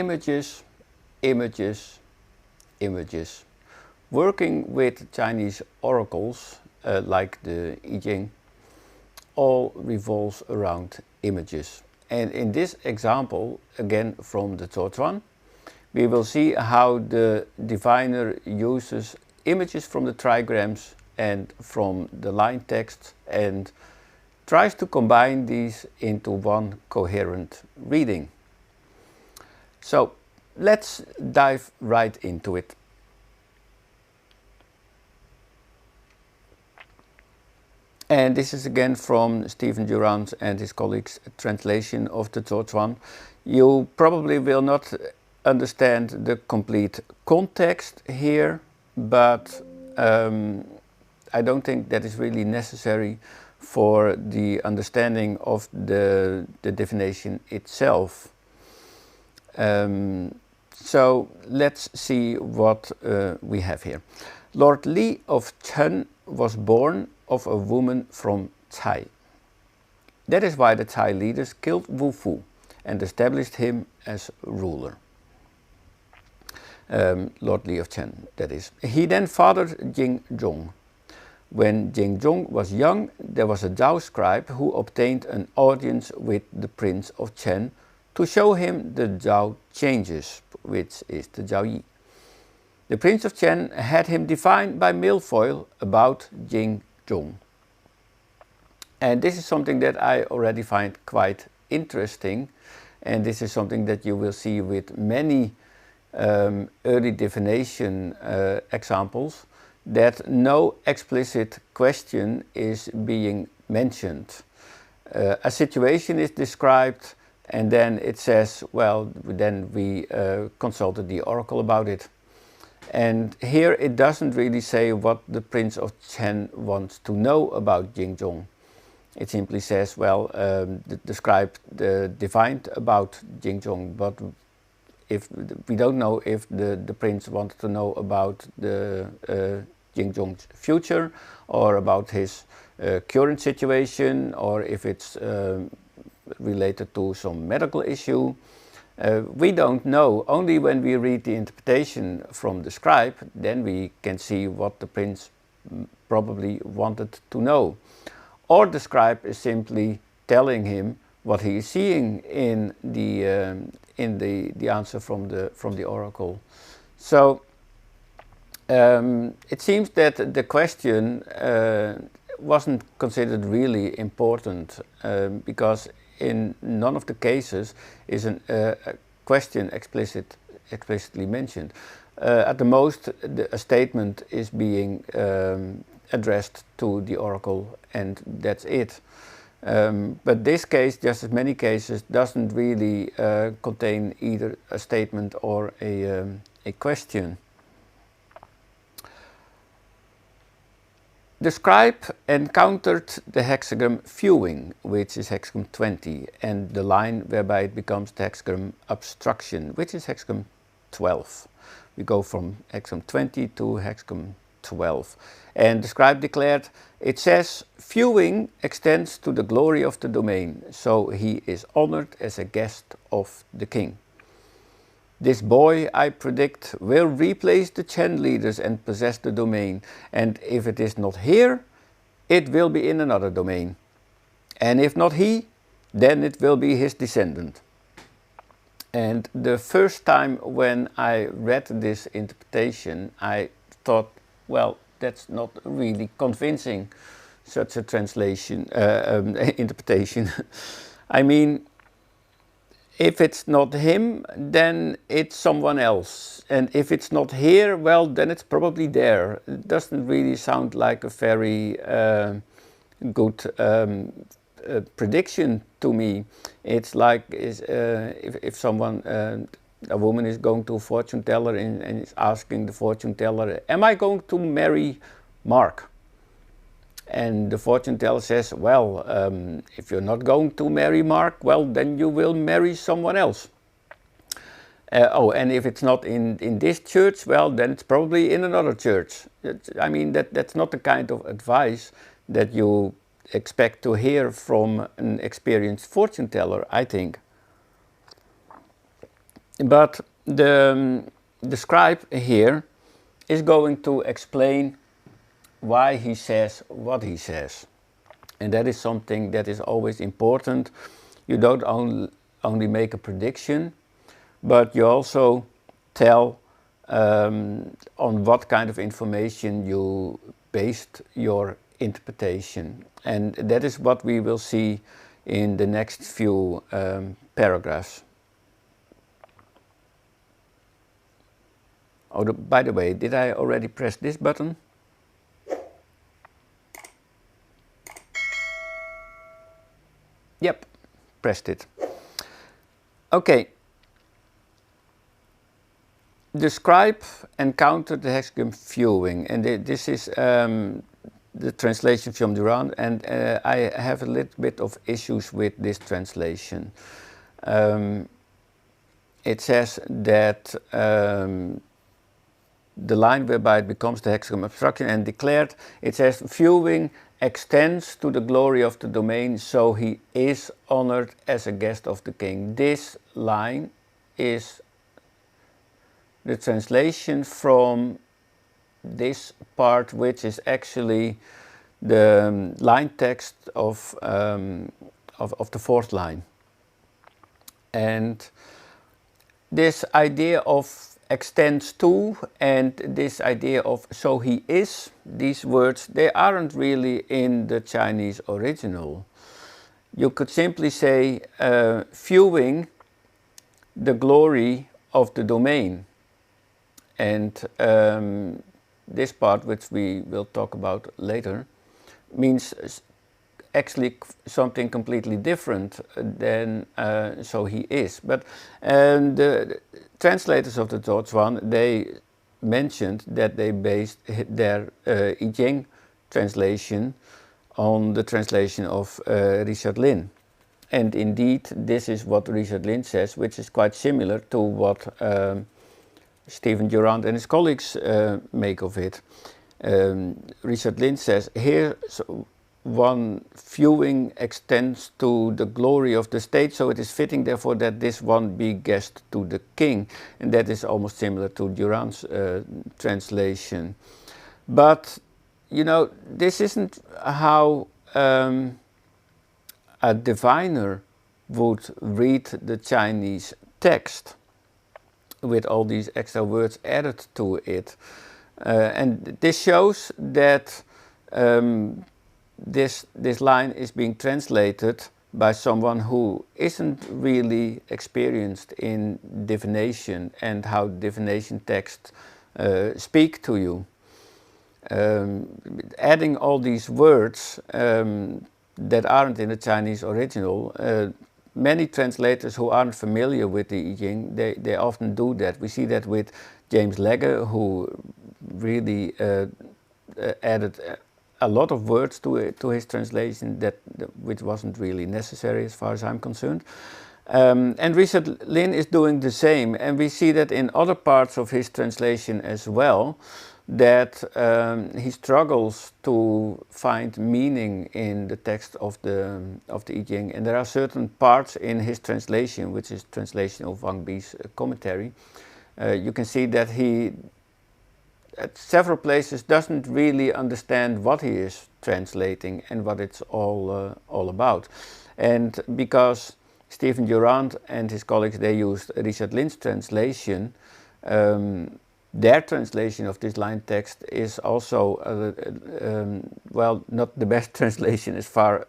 images, images, images. Working with Chinese oracles like the Yijing all revolves around images. And in this example, again from the Zuochuan, we will see how the diviner uses images from the trigrams and from the line text and tries to combine these into one coherent reading. So let's dive right into it. And this is again from Stephen Durand and his colleagues' translation of the Zuochuan. You probably will not understand the complete context here, but I don't think that is really necessary for the understanding of the divination itself. So let's see what we have here. Lord Li of Chen was born of a woman from Cai. That is why the Cai leaders killed Wu Fu and established him as ruler. Lord Li of Chen, that is. He then fathered Jing Zhong. When Jing Zhong was young, there was a Zhao scribe who obtained an audience with the prince of Chen to show him the Zhao changes, which is the Zhao Yi. The prince of Chen had him divine by milfoil about Jing Zhong. And this is something that I already find quite interesting, and this is something that you will see with many early divination examples, that no explicit question is being mentioned. A situation is described and then it says, well, then we consulted the oracle about it. And here it doesn't really say what the Prince of Chen wants to know about Jing Zhong. It simply says, well, the scribe divined about Jing Zhong, but if we don't know if the prince wants to know about the Jing Zhong's future or about his current situation, or if it's related to some medical issue. We don't know. Only when we read the interpretation from the scribe, then we can see what the prince probably wanted to know. Or the scribe is simply telling him what he is seeing in the answer from the oracle. So it seems that the question wasn't considered really important because in none of the cases is a question explicitly mentioned. At the most, a statement is being addressed to the oracle, and that's it. But this case, just as many cases, doesn't really contain either a statement or a question. The scribe encountered the hexagram fewing, which is hexagram 20, and the line whereby it becomes the hexagram obstruction, which is hexagram 12. We go from hexagram 20 to hexagram 12. And the scribe declared, it says, fewing extends to the glory of the domain, so he is honored as a guest of the king. This boy, I predict, will replace the Chen leaders and possess the domain, and if it is not here, it will be in another domain. And if not he, then it will be his descendant. And the first time when I read this interpretation, I thought, well, that's not really convincing, such a translation, interpretation. I mean, if it's not him, then it's someone else. And if it's not here, well, then it's probably there. It doesn't really sound like a very good prediction to me. It's like if someone, a woman is going to a fortune teller and is asking the fortune teller, am I going to marry Mark? And the fortune teller says, well, if you're not going to marry Mark, well, then you will marry someone else. And if it's not in this church, well, then it's probably in another church. I mean, that's not the kind of advice that you expect to hear from an experienced fortune teller, I think. But the scribe here is going to explain why he says what he says. And that is something that is always important. You don't only make a prediction, but you also tell on what kind of information you based your interpretation. And that is what we will see in the next few paragraphs. Oh, by the way, did I already press this button? Yep, pressed it. Okay. The scribe encountered the hexagram viewing, and this is the translation from Durand, and I have a little bit of issues with this translation. It says that the line whereby it becomes the hexagram obstruction and declared, it says viewing extends to the glory of the domain, so he is honored as a guest of the king. This line is the translation from this part, which is actually the line text of the fourth line. And this idea of extends to and this idea of so he is, these words, they aren't really in the Chinese original. You could simply say viewing the glory of the domain. And this part, which we will talk about later, means actually something completely different than so he is. But the translators of the Zhuochuan, they mentioned that they based their Yijing translation on the translation of Richard Lin. And indeed, this is what Richard Lin says, which is quite similar to what Stephen Durand and his colleagues make of it. Richard Lin says, here one viewing extends to the glory of the state, so it is fitting therefore that this one be guest to the king. And that is almost similar to Durand's translation. But, you know, this isn't how a diviner would read the Chinese text, with all these extra words added to it. And this shows that this line is being translated by someone who isn't really experienced in divination and how divination texts speak to you. Adding all these words that aren't in the Chinese original, many translators who aren't familiar with the Yijing, they often do that. We see that with James Legge, who really added a lot of words to his translation which wasn't really necessary as far as I'm concerned. And Richard Lin is doing the same, and we see that in other parts of his translation as well, that he struggles to find meaning in the text of the Yijing. And there are certain parts in his translation, which is translation of Wang Bi's commentary, you can see that he at several places doesn't really understand what he is translating and what it's all about. And because Stephen Durand and his colleagues, they used Richard Lin's translation, their translation of this line text is also, well, not the best translation as far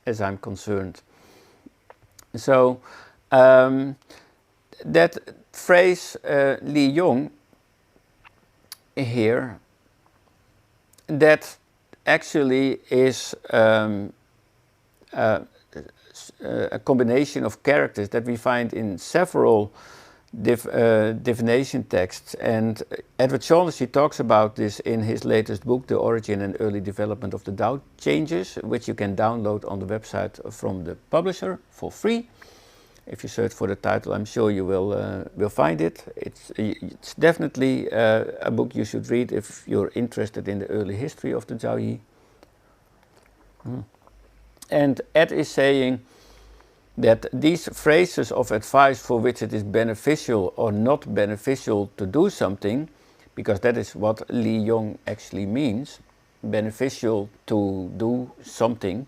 as I'm concerned. So that phrase Li Yong here, that actually is a combination of characters that we find in several divination texts, and Edward Shaughnessy talks about this in his latest book, The Origin and Early Development of the Tao Changes, which you can download on the website from the publisher for free. If you search for the title, I'm sure you will find it. It's definitely a book you should read if you're interested in the early history of the Zhao Yi. And Ed is saying, that these phrases of advice for which it is beneficial or not beneficial to do something, because that is what Yijing actually means, beneficial to do something.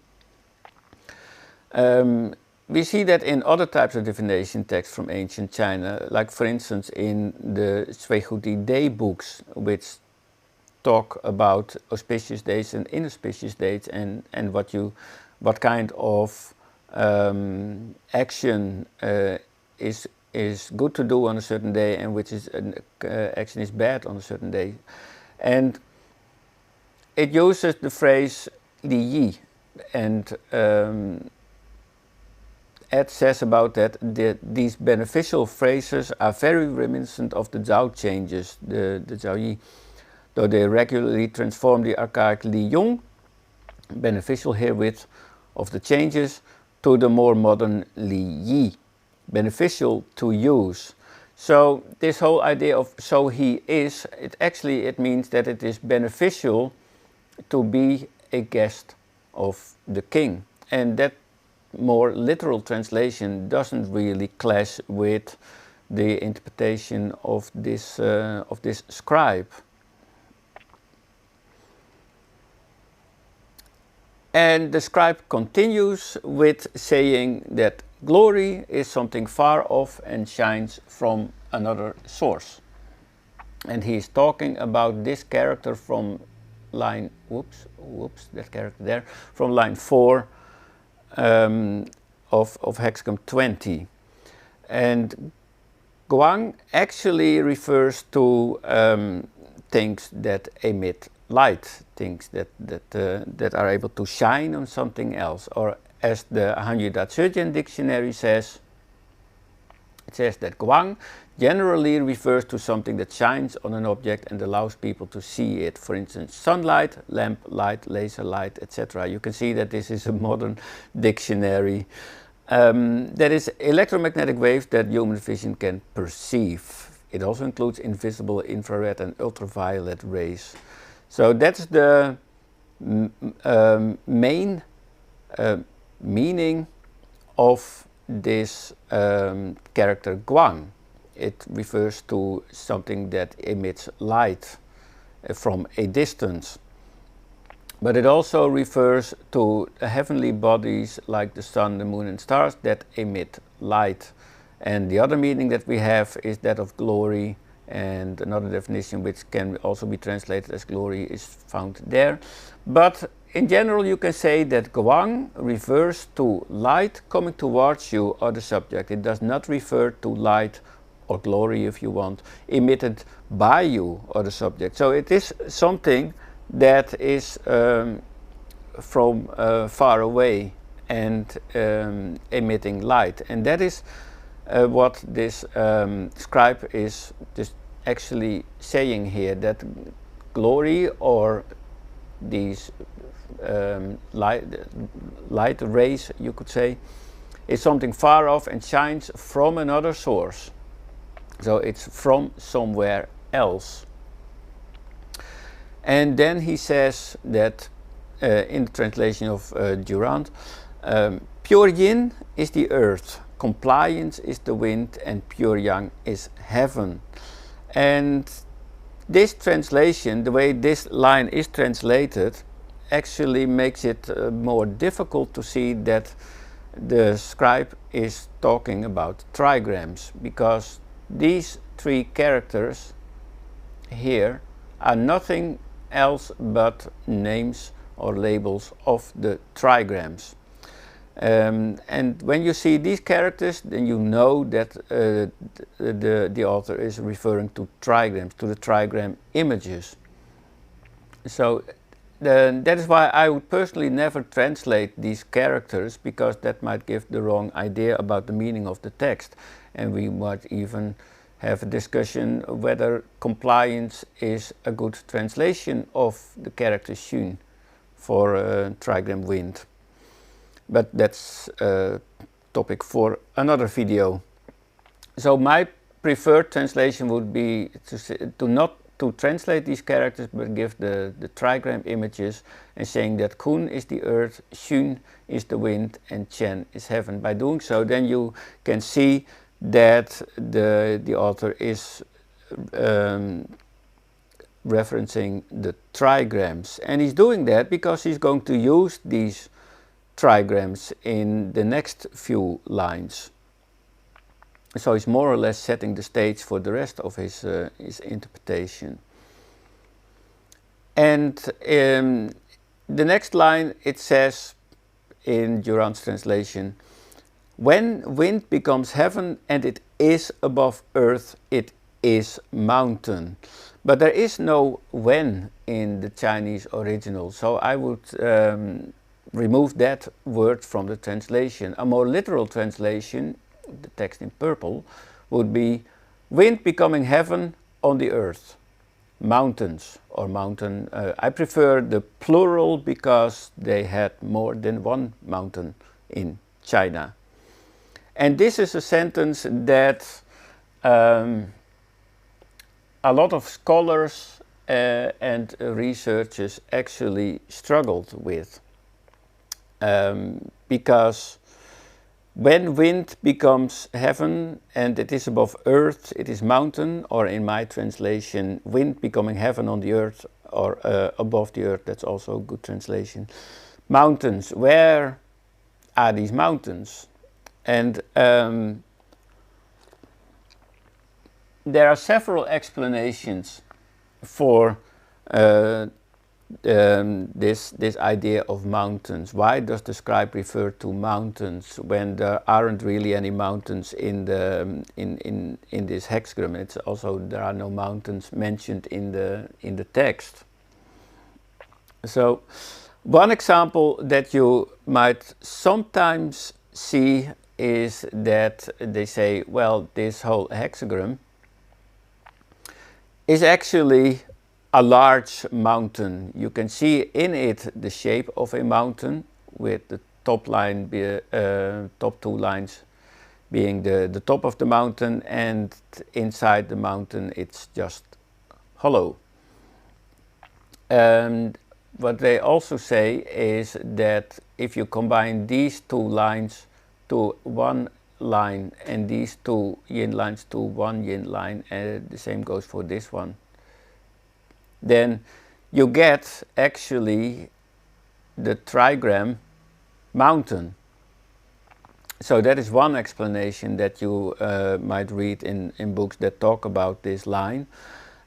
We see that in other types of divination texts from ancient China, like for instance in the Sweiguti Day books, which talk about auspicious days and inauspicious dates, and what kind of action is good to do on a certain day and which is action is bad on a certain day. And it uses the phrase Li Yi, and Ed says about that these beneficial phrases are very reminiscent of the Zhao changes, the Zhao Yi, though they regularly transform the archaic Yijing, beneficial herewith, of the changes, to the more modern Li Yi, beneficial to use. So this whole idea of so he is, it means that it is beneficial to be a guest of the king. And that more literal translation doesn't really clash with the interpretation of this scribe. And the scribe continues with saying that glory is something far off and shines from another source. And he is talking about this character from line, that character there, from line 4 of hexagram 20. And Guang actually refers to things that emit light, things that are able to shine on something else. Or as the Hanyu Datsujian dictionary says, it says that Guang generally refers to something that shines on an object and allows people to see it. For instance, sunlight, lamp light, laser light, etc. You can see that this is a modern dictionary. That is electromagnetic waves that human vision can perceive. It also includes invisible infrared and ultraviolet rays. So that's the main meaning of this character Guang. It refers to something that emits light from a distance. But it also refers to heavenly bodies like the sun, the moon and stars that emit light. And the other meaning that we have is that of glory, and another definition which can also be translated as glory is found there. But in general you can say that Guang refers to light coming towards you or the subject. It does not refer to light or glory, if you want, emitted by you or the subject. So it is something that is from far away and emitting light. And that is what this scribe is just actually saying here, that glory or these light rays, you could say, is something far off and shines from another source. So it's from somewhere else. And then he says that in the translation of Durand, pure yin is the earth, compliance is the wind, and pure yang is heaven. And this translation, the way this line is translated, actually makes it more difficult to see that the scribe is talking about trigrams, because these three characters here are nothing else but names or labels of the trigrams. And when you see these characters, then you know that the author is referring to trigrams, to the trigram images. So that is why I would personally never translate these characters, because that might give the wrong idea about the meaning of the text. And we might even have a discussion whether compliance is a good translation of the character Xun for trigram wind. But that's a topic for another video. So my preferred translation would be to not to translate these characters, but give the trigram images and saying that Kun is the earth, Xun is the wind, and Chen is heaven. By doing so, then you can see that the author is referencing the trigrams, and he's doing that because he's going to use these trigrams in the next few lines. So he's more or less setting the stage for the rest of his interpretation. And the next line, it says in Durand's translation, when wind becomes heaven and it is above earth, it is mountain. But there is no when in the Chinese original, so I would remove that word from the translation. A more literal translation, the text in purple, would be wind becoming heaven on the earth, mountains or mountain. I prefer the plural because they had more than one mountain in China. And this is a sentence that a lot of scholars and researchers actually struggled with, because when wind becomes heaven and it is above earth, it is mountain, or in my translation, wind becoming heaven on the earth or above the earth, that's also a good translation. Mountains, where are these mountains? And there are several explanations for this idea of mountains. Why does the scribe refer to mountains when there aren't really any mountains in this hexagram? It's also, there are no mountains mentioned in the text. So one example that you might sometimes see is that they say, well, this whole hexagram is actually a large mountain. You can see in it the shape of a mountain, with the top line, top two lines being the top of the mountain, and inside the mountain it's just hollow. And what they also say is that if you combine these two lines to one line and these two yin lines to one yin line, and the same goes for this one, then you get actually the trigram mountain. So that is one explanation that you might read in books that talk about this line.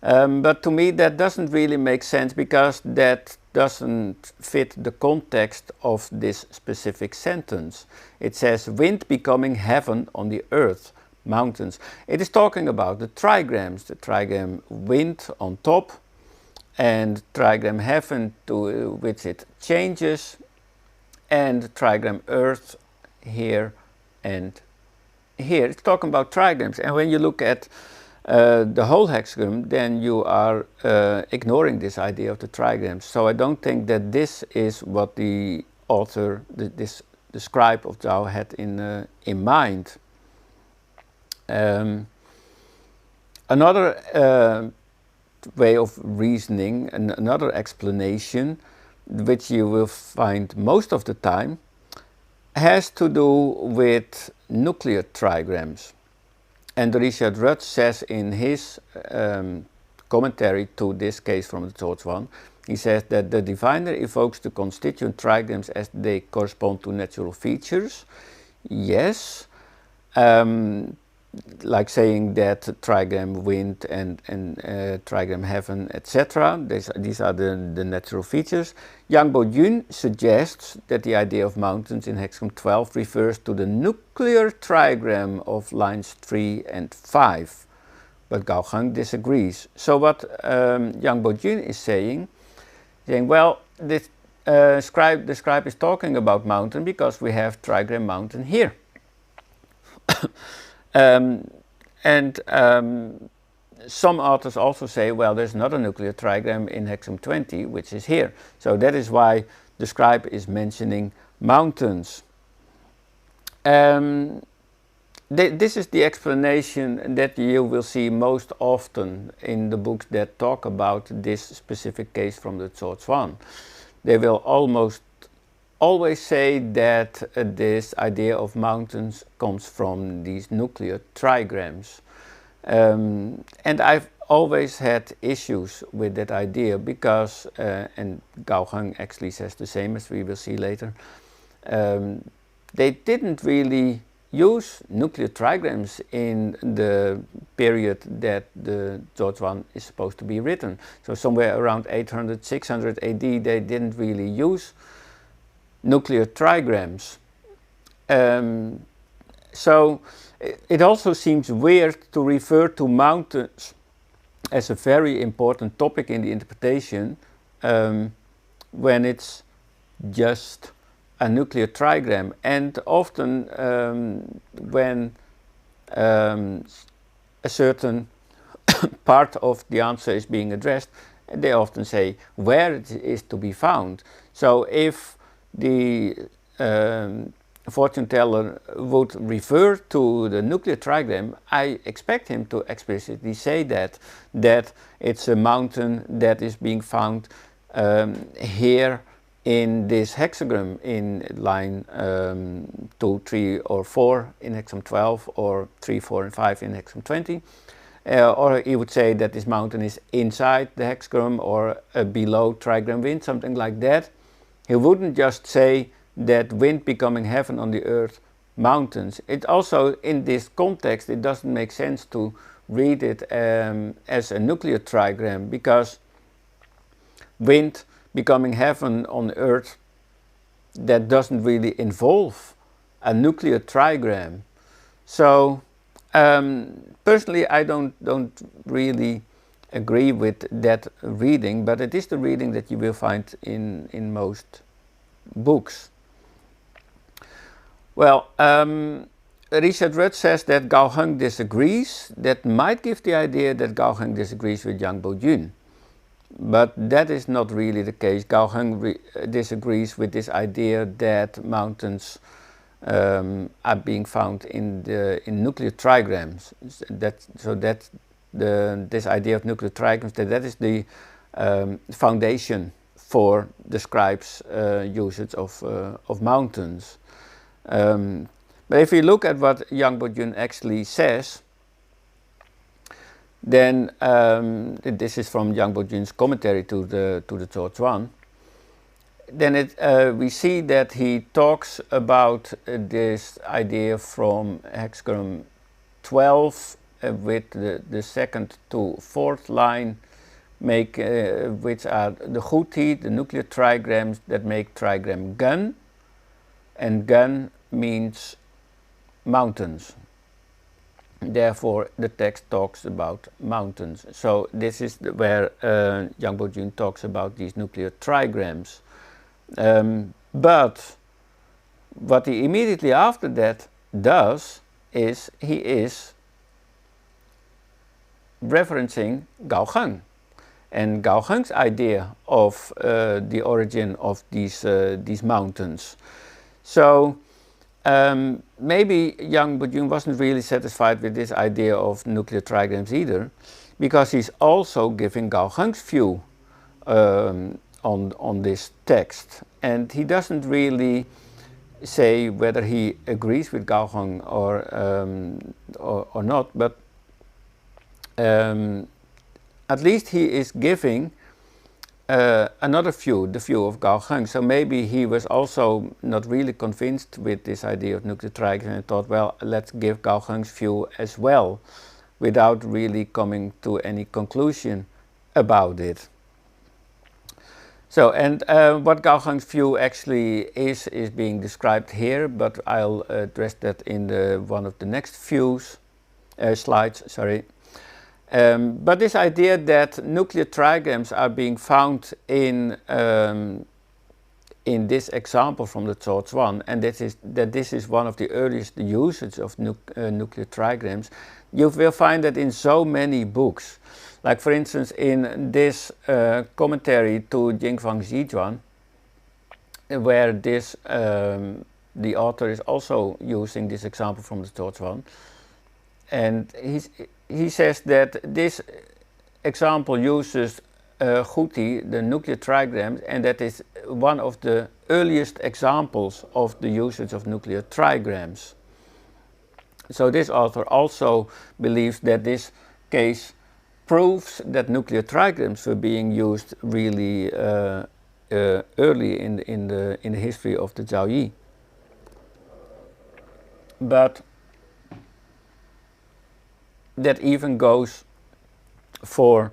But to me that doesn't really make sense, because that doesn't fit the context of this specific sentence. It says wind becoming heaven on the earth, mountains. It is talking about the trigrams, the trigram wind on top, and trigram heaven to which it changes, and trigram earth here and here. It's talking about trigrams, and when you look at the whole hexagram, then you are ignoring this idea of the trigrams. So I don't think that this is what the author, the scribe of Zhao, had in mind. Another way of reasoning, and another explanation, which you will find most of the time, has to do with nuclear trigrams. And Richard Rudd says in his commentary to this case from the Zhuozuan, he says that the diviner evokes the constituent trigrams as they correspond to natural features. Yes. Like saying that trigram wind and trigram heaven, etc. These are the natural features. Yang Bo-jun suggests that the idea of mountains in hexagram 12 refers to the nuclear trigram of lines 3 and 5. But Gao Gang disagrees. So what Yang Bo-jun is saying, well, this, the scribe is talking about mountain because we have trigram mountain here. Some authors also say, well, there's another nuclear trigram in hexagram 20, which is here. So that is why the scribe is mentioning mountains. this is the explanation that you will see most often in the books that talk about this specific case from the Zhuozhuan. They will almost always say that this idea of mountains comes from these nuclear trigrams. And I've always had issues with that idea because, and Gao Heng actually says the same, as we will see later, they didn't really use nuclear trigrams in the period that the Zhuozhuan is supposed to be written. So somewhere around 800, 600 AD, they didn't really use nuclear trigrams. So it also seems weird to refer to mountains as a very important topic in the interpretation when it's just a nuclear trigram, and often when a certain part of the answer is being addressed, they often say where it is to be found. So if the fortune teller would refer to the nuclear trigram, I expect him to explicitly say that it's a mountain that is being found here in this hexagram in line 2, 3 or 4 in hexagram 12, or 3, 4 and 5 in hexagram 20. Or he would say that this mountain is inside the hexagram or below trigram wind, something like that. He wouldn't just say that wind becoming heaven on the earth, mountains. It also, in this context, it doesn't make sense to read it as a nuclear trigram, because wind becoming heaven on earth, that doesn't really involve a nuclear trigram. So personally, I don't really agree with that reading, but it is the reading that you will find in most books. Well, Richard Rudd says that Gao Heng disagrees. That might give the idea that Gao Heng disagrees with Yang Bo-jun. But that is not really the case. Gao Heng disagrees with this idea that mountains are being found in nuclear trigrams. This idea of nuclear trigrams, that is the foundation for the scribe's usage of mountains. But if we look at what Yang Bo-jun actually says, then this is from Yang Bo-jun's commentary to the Zhuozhuan. Then we see that he talks about this idea from hexagram 12 with the second to fourth line, which are the Huti, the nuclear trigrams that make trigram Gun, and Gun means mountains. Therefore, the text talks about mountains. So this is where Yang Bo-jun talks about these nuclear trigrams. But what he immediately after that does is he is referencing Gao Heng and Gao Heng's idea of the origin of these mountains. So maybe Yang Bo-jun wasn't really satisfied with this idea of nuclear trigrams either, because he's also giving Gao Heng's view on this text, and he doesn't really say whether he agrees with Gao Heng or not, but at least he is giving another view, the view of Gao Heng. So maybe he was also not really convinced with this idea of nuclear trigrams and thought, well, let's give Gao Heng's view as well, without really coming to any conclusion about it. So, and what Gao Heng's view actually is being described here, but I'll address that in one of the next slides. Sorry. But this idea that nuclear trigrams are being found in this example from the Zhuozhuan, and that this is one of the earliest usage of nuclear trigrams, you will find that in so many books. Like, for instance, in this commentary to Jingfang Zhijuan, where this the author is also using this example from the Zhuochuan. And he says that this example uses Guti, the nuclear trigrams, and that is one of the earliest examples of the usage of nuclear trigrams. So this author also believes that this case proves that nuclear trigrams were being used really early in the history of the Zhaoyi. But that even goes for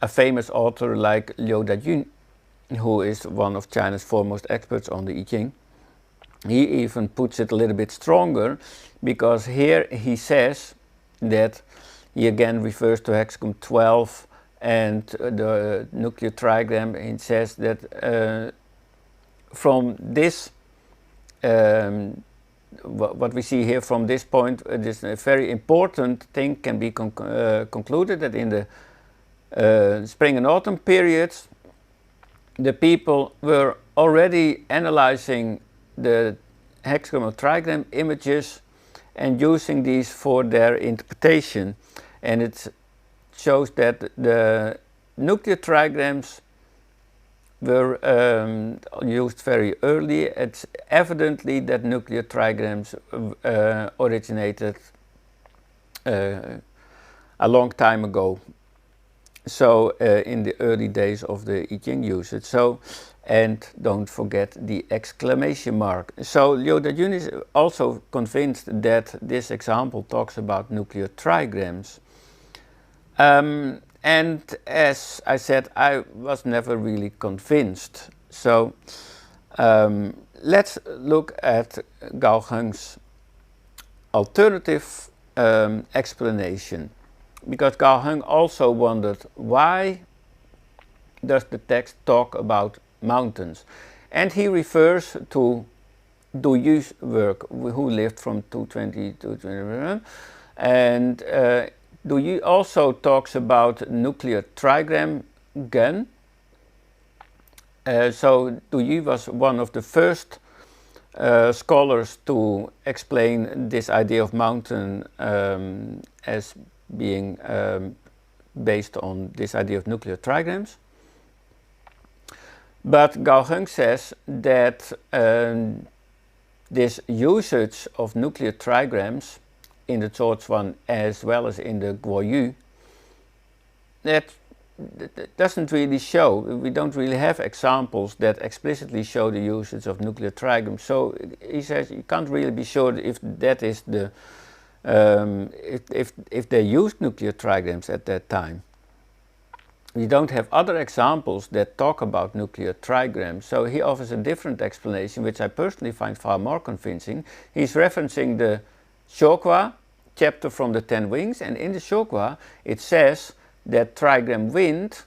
a famous author like Liu Dajun, who is one of China's foremost experts on the Yijing. He even puts it a little bit stronger, because here he says that he again refers to hexagon 12 and the nuclear trigram. He says that from this, what we see here from this point, this very important thing can be concluded, that in the spring and autumn periods, the people were already analyzing the hexagonal trigram images and using these for their interpretation. And it shows that the nuclear trigrams were used very early. It's evidently that nuclear trigrams originated a long time ago. So in the early days of the Yijing usage. So, and don't forget the exclamation mark. So Liu Dajun is also convinced that this example talks about nuclear trigrams. And as I said, I was never really convinced. So let's look at Gao Heng's alternative explanation. Because Gao Heng also wondered, why does the text talk about mountains? And he refers to Du Yu's work, who lived from 220 to 221. And Du Yu also talks about nuclear trigram gun. So Du Yu was one of the first scholars to explain this idea of mountain as being based on this idea of nuclear trigrams. But Gao Heng says that this usage of nuclear trigrams in the Zhuochuan as well as in the Guoyu, that doesn't really show. We don't really have examples that explicitly show the usage of nuclear trigrams. So he says you can't really be sure if that is the if they used nuclear trigrams at that time. We don't have other examples that talk about nuclear trigrams, so he offers a different explanation, which I personally find far more convincing. He's referencing the Shokwa chapter from the 10 Wings, and in the Shokwa it says that trigram wind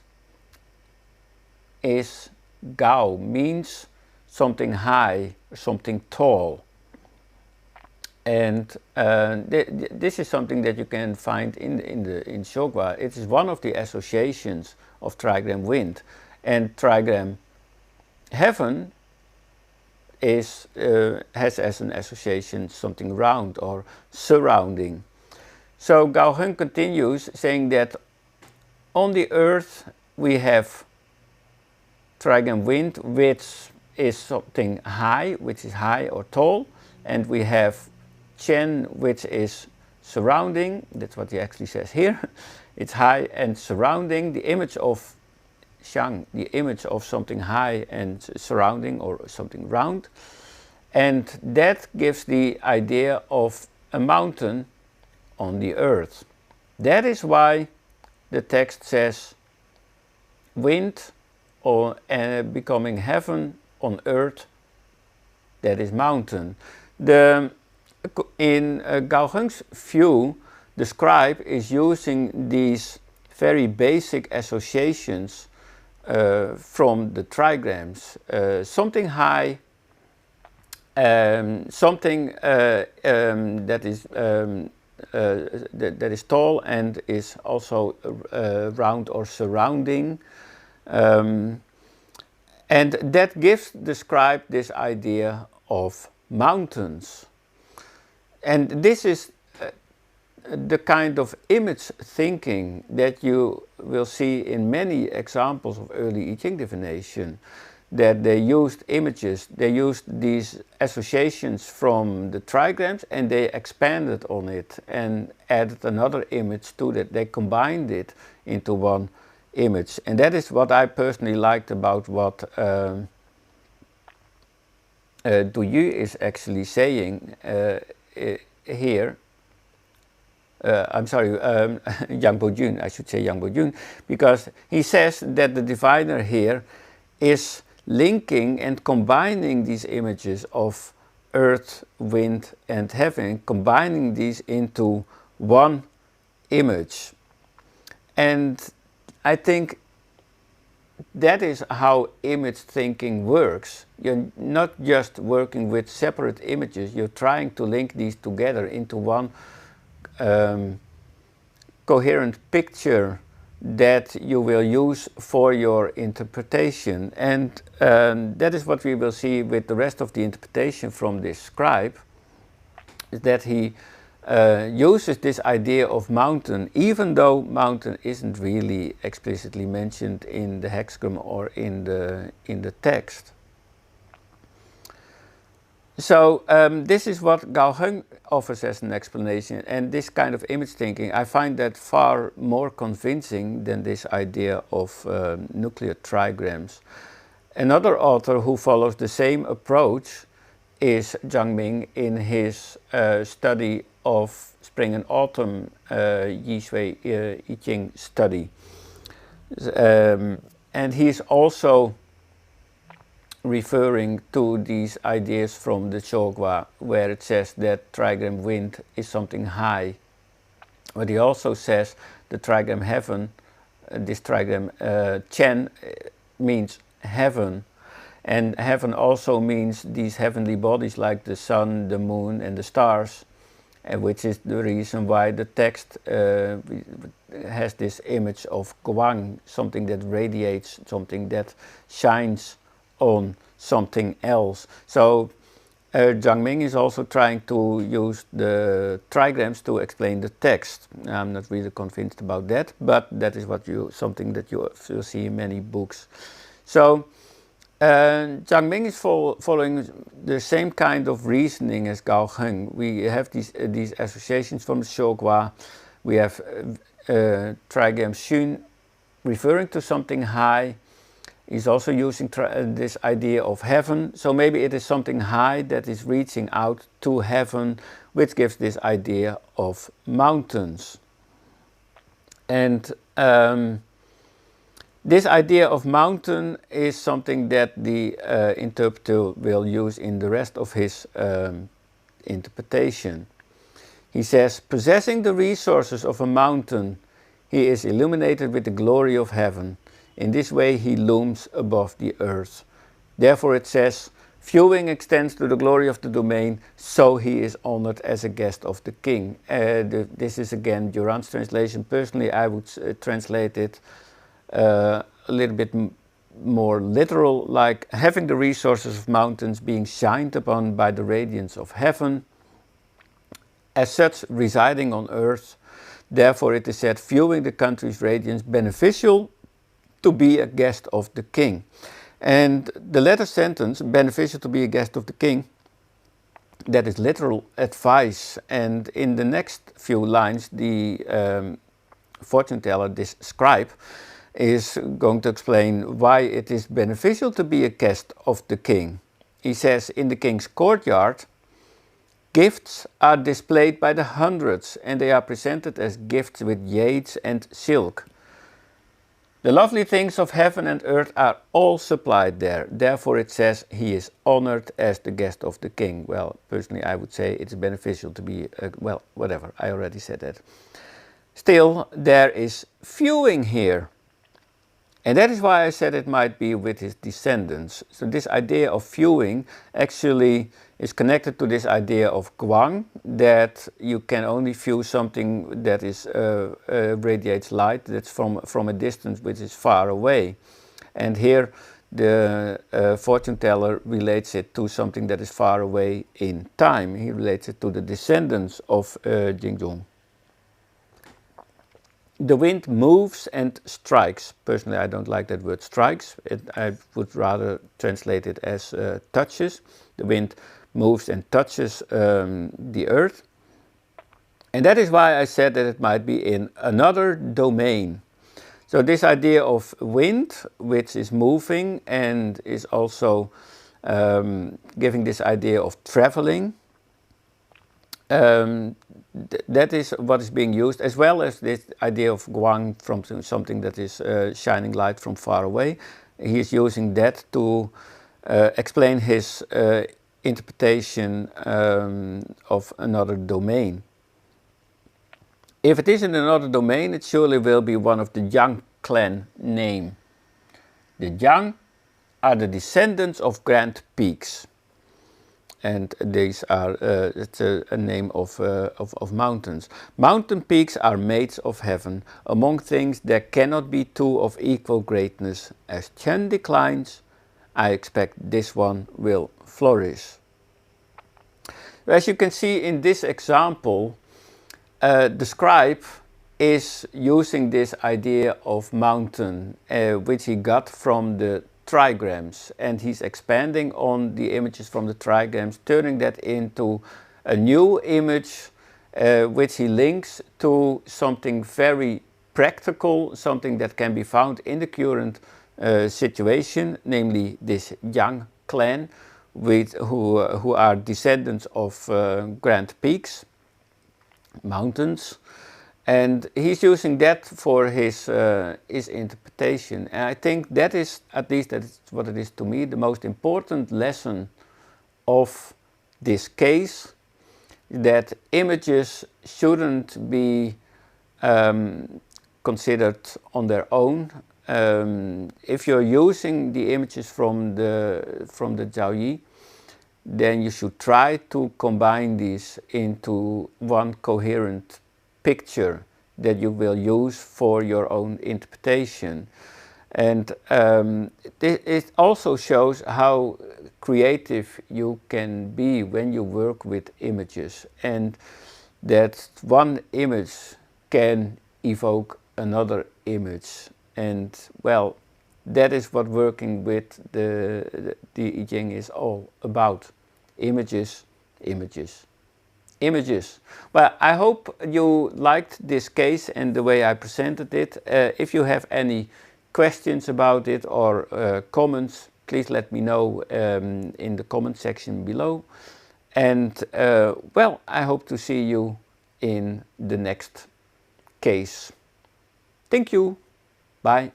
is Gao, means something high, something tall. And this is something that you can find in Shokwa. It is one of the associations of trigram wind, and trigram heaven is has as an association something round or surrounding. So Gao Heng continues saying that on the earth we have trigram wind, which is something high, which is high or tall, and we have Chen, which is surrounding. That's what he actually says here. It's high and surrounding. The image of Xiang, the image of something high and surrounding, or something round. And that gives the idea of a mountain on the earth. That is why the text says wind or becoming heaven on earth, that is mountain. In Gao Heng's view, the scribe is using these very basic associations from the trigrams. Something high, something that is tall and is also round or surrounding. And that gives the scribe this idea of mountains. And this is the kind of image thinking that you will see in many examples of early Yijing divination, that they used images, they used these associations from the trigrams and they expanded on it and added another image to that. They combined it into one image. And that is what I personally liked about what Du Yu is actually saying here. I'm sorry, Yang Bo-jun, I should say Yang Bo-jun, because he says that the diviner here is linking and combining these images of earth, wind and heaven, combining these into one image. And I think that is how image thinking works. You're not just working with separate images, you're trying to link these together into one coherent picture that you will use for your interpretation. And that is what we will see with the rest of the interpretation from this scribe, is that he uses this idea of mountain, even though mountain isn't really explicitly mentioned in the hexagram or in the text. So this is what Gao Heng offers as an explanation, and this kind of image thinking, I find that far more convincing than this idea of nuclear trigrams. Another author who follows the same approach is Zhang Ming in his study of spring and autumn Yijing study. And he's also referring to these ideas from the Shogwa, where it says that trigram wind is something high. But he also says the trigram heaven, this trigram Chen means heaven. And heaven also means these heavenly bodies like the sun, the moon and the stars, which is the reason why the text has this image of Guang, something that radiates, something that shines on something else. So Zhang Ming is also trying to use the trigrams to explain the text. I'm not really convinced about that, but that is something that you will see in many books. So Zhang Ming is following the same kind of reasoning as Gao Heng. We have these associations from the Shogwa. We have trigram Xun referring to something high. He's also using this idea of heaven. So maybe it is something high that is reaching out to heaven, which gives this idea of mountains. And this idea of mountain is something that the interpreter will use in the rest of his interpretation. He says, possessing the resources of a mountain, he is illuminated with the glory of heaven. In this way he looms above the earth. Therefore it says, viewing extends to the glory of the domain, so he is honored as a guest of the king. This is again Durand's translation. Personally I would translate it a little bit more literal, like having the resources of mountains being shined upon by the radiance of heaven, as such residing on earth. Therefore it is said, viewing the country's radiance, beneficial to be a guest of the king. And the latter sentence, beneficial to be a guest of the king, that is literal advice. And in the next few lines, the fortune teller, this scribe, is going to explain why it is beneficial to be a guest of the king. He says, in the king's courtyard, gifts are displayed by the hundreds, and they are presented as gifts with jades and silk. The lovely things of heaven and earth are all supplied there. Therefore it says he is honored as the guest of the king. Well, personally I would say it's beneficial to be, well, whatever, I already said that. Still, there is viewing here. And that is why I said it might be with his descendants. So this idea of viewing actually is connected to this idea of Guang, that you can only view something that is radiates light, that's from a distance which is far away. And here the fortune teller relates it to something that is far away in time. He relates it to the descendants of Yijing. The wind moves and strikes. Personally, I don't like that word strikes. I would rather translate it as touches. The wind moves and touches the earth. And that is why I said that it might be in another domain. So this idea of wind, which is moving and is also giving this idea of traveling, that is what is being used, as well as this idea of guang, from something that is shining light from far away. He is using that to explain his interpretation of another domain. If it is in another domain, it surely will be one of the Yang clan name. The Yang are the descendants of grand peaks. And these are it's a name of mountains. Mountain peaks are mates of heaven. Among things there cannot be two of equal greatness. As Chen declines, I expect this one will flourish. As you can see in this example, the scribe is using this idea of mountain, which he got from the trigrams, and he's expanding on the images from the trigrams, turning that into a new image which he links to something very practical, something that can be found in the current situation, namely this Yang clan, who are descendants of grand peaks, mountains. And he's using that for his interpretation. And I think that is, at least that is what it is to me, the most important lesson of this case, that images shouldn't be considered on their own. If you're using the images from the Zhaoyi, then you should try to combine these into one coherent picture that you will use for your own interpretation. And it also shows how creative you can be when you work with images, and that one image can evoke another image. And well, that is what working with the Yijing is all about. Images, images, images. Well, I hope you liked this case and the way I presented it. If you have any questions about it or comments, please let me know in the comment section below. And well, I hope to see you in the next case. Thank you. Bye.